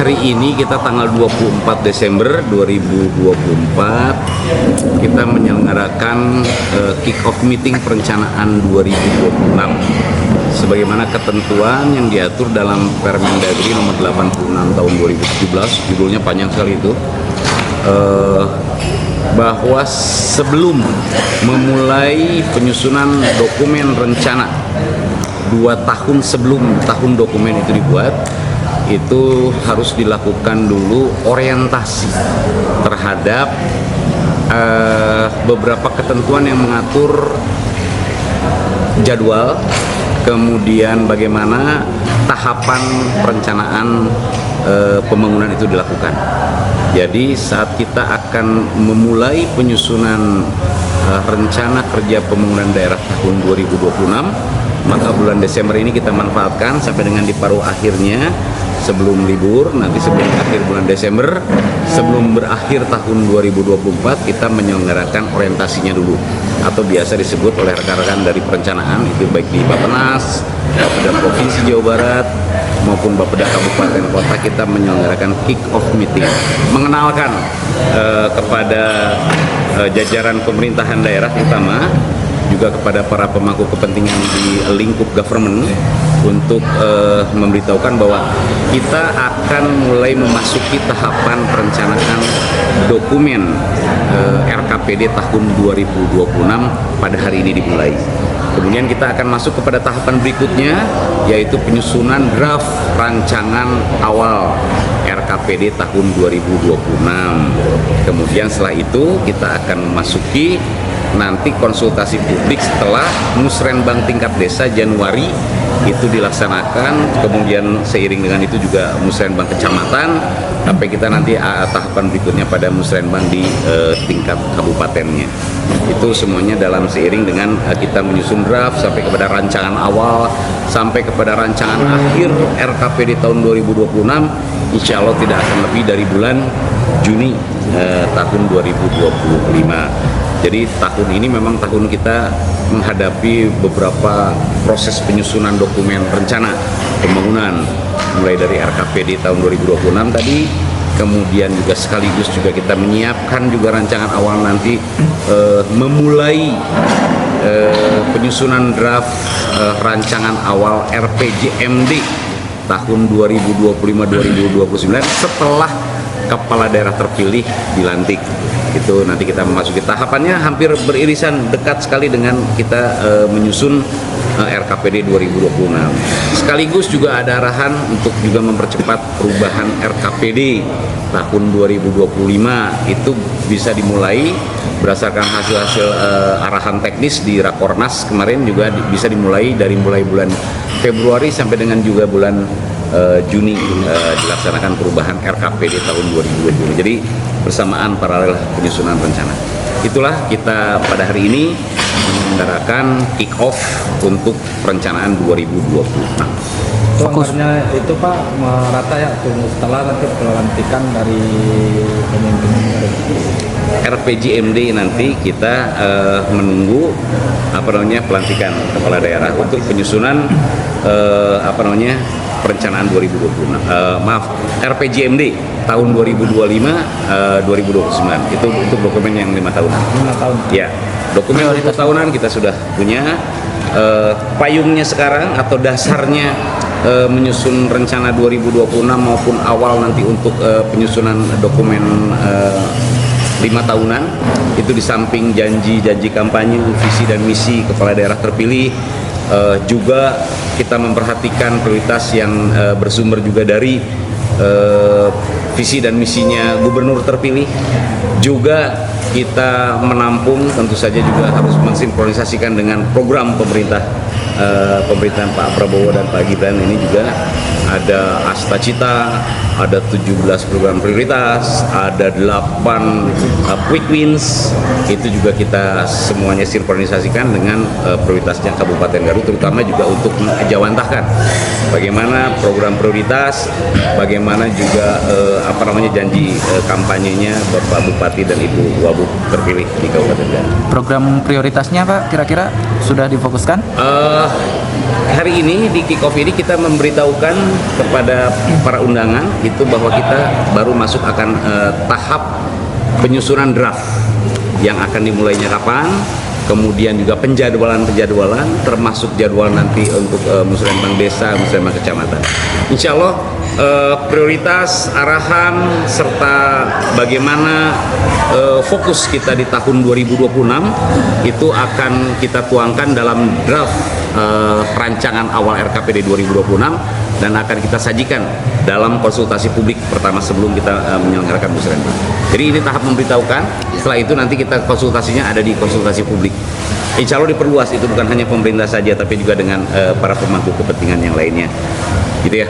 Hari ini kita tanggal 24 Desember 2024 kita menyelenggarakan kick-off meeting perencanaan 2026 sebagaimana ketentuan yang diatur dalam Permendagri nomor 86 tahun 2017, judulnya panjang sekali itu, bahwa sebelum memulai penyusunan dokumen rencana 2 tahun sebelum tahun dokumen itu dibuat, itu harus dilakukan dulu orientasi terhadap beberapa ketentuan yang mengatur jadwal, kemudian bagaimana tahapan perencanaan pembangunan itu dilakukan. Jadi saat kita akan memulai penyusunan rencana kerja pembangunan daerah tahun 2026, maka bulan Desember ini kita manfaatkan sampai dengan di paruh akhirnya sebelum libur, nanti sebelum akhir bulan Desember, sebelum berakhir tahun 2024, kita menyelenggarakan orientasinya dulu, atau biasa disebut oleh rekan-rekan dari perencanaan, itu baik di Bappenas, Bapeda Provinsi Jawa Barat, maupun Bapeda Kabupaten Kota, kita menyelenggarakan kick-off meeting, mengenalkan kepada jajaran pemerintahan daerah terutama, juga kepada para pemangku kepentingan di lingkup government, untuk memberitahukan bahwa kita akan mulai memasuki tahapan perencanaan dokumen RKPD tahun 2026 pada hari ini dimulai. Kemudian kita akan masuk kepada tahapan berikutnya, yaitu penyusunan draft rancangan awal RKPD tahun 2026. Kemudian setelah itu kita akan memasuki nanti konsultasi publik setelah musrenbang tingkat desa Januari itu dilaksanakan, kemudian seiring dengan itu juga musrenbang kecamatan, sampai kita nanti tahapan berikutnya pada musrenbang di tingkat kabupatennya. Itu semuanya dalam seiring dengan kita menyusun draft sampai kepada rancangan awal, sampai kepada rancangan akhir RKPD tahun 2026, insya Allah tidak akan lebih dari bulan Juni tahun 2025. Jadi tahun ini memang tahun kita menghadapi beberapa proses penyusunan dokumen rencana pembangunan, mulai dari RKPD tahun 2026 tadi, kemudian juga sekaligus juga kita menyiapkan juga rancangan awal nanti memulai penyusunan draft rancangan awal RPJMD tahun 2025-2029 setelah kepala daerah terpilih dilantik. Itu nanti kita memasuki tahapannya hampir beririsan dekat sekali dengan kita menyusun RKPD 2026. Sekaligus juga ada arahan untuk juga mempercepat perubahan RKPD tahun 2025, itu bisa dimulai berdasarkan hasil-hasil arahan teknis di Rakornas kemarin, juga bisa dimulai dari mulai bulan Februari sampai dengan juga bulan Juni dilaksanakan perubahan RKPD tahun 2020. Jadi bersamaan paralel penyusunan rencana. Itulah kita pada hari ini menyelenggarakan kick off untuk perencanaan 2026. Fokusnya itu Pak merata ya setelah nanti pelantikan dari pemimpin RPJMD nanti kita menunggu pelantikan kepala daerah untuk penyusunan perencanaan 2026. RPJMD tahun 2025-2029 itu untuk dokumen yang 5 tahunan. 5 tahun. Ya, dokumen 5 tahunan kita sudah punya. Payungnya sekarang atau dasarnya menyusun rencana 2026 maupun awal nanti untuk penyusunan dokumen 5 tahunan, itu di samping janji-janji kampanye, visi dan misi kepala daerah terpilih, juga kita memperhatikan prioritas yang bersumber juga dari visi dan misinya gubernur terpilih. Juga kita menampung, tentu saja juga harus mensinkronisasikan dengan program pemerintahan Pak Prabowo dan Pak Gibran. Ini juga ada Asta Cita, ada 17 program prioritas, ada 8 quick wins. Itu juga kita semuanya sinkronisasikan dengan prioritasnya Kabupaten Garut, terutama juga untuk mengejawantahkan bagaimana program prioritas, bagaimana juga janji kampanyenya Bapak Bupati dan Ibu Wabub terpilih di Kabupaten Garut. Program prioritasnya Pak kira-kira sudah difokuskan? hari ini di kick off ini kita memberitahukan kepada para undangan itu bahwa kita baru masuk akan tahap penyusunan draft yang akan dimulainya kapan, kemudian juga penjadwalan termasuk jadwal nanti untuk musrenbang desa, musrenbang kecamatan. Insya Allah prioritas, arahan, serta bagaimana fokus kita di tahun 2026 itu akan kita tuangkan dalam draft rancangan awal RKPD 2026 dan akan kita sajikan dalam konsultasi publik pertama sebelum kita menyelenggarakan musrenbang. Jadi ini tahap memberitahukan, setelah itu nanti kita konsultasinya ada di konsultasi publik. Insya Allah diperluas, itu bukan hanya pemerintah saja tapi juga dengan para pemangku kepentingan yang lainnya, gitu ya.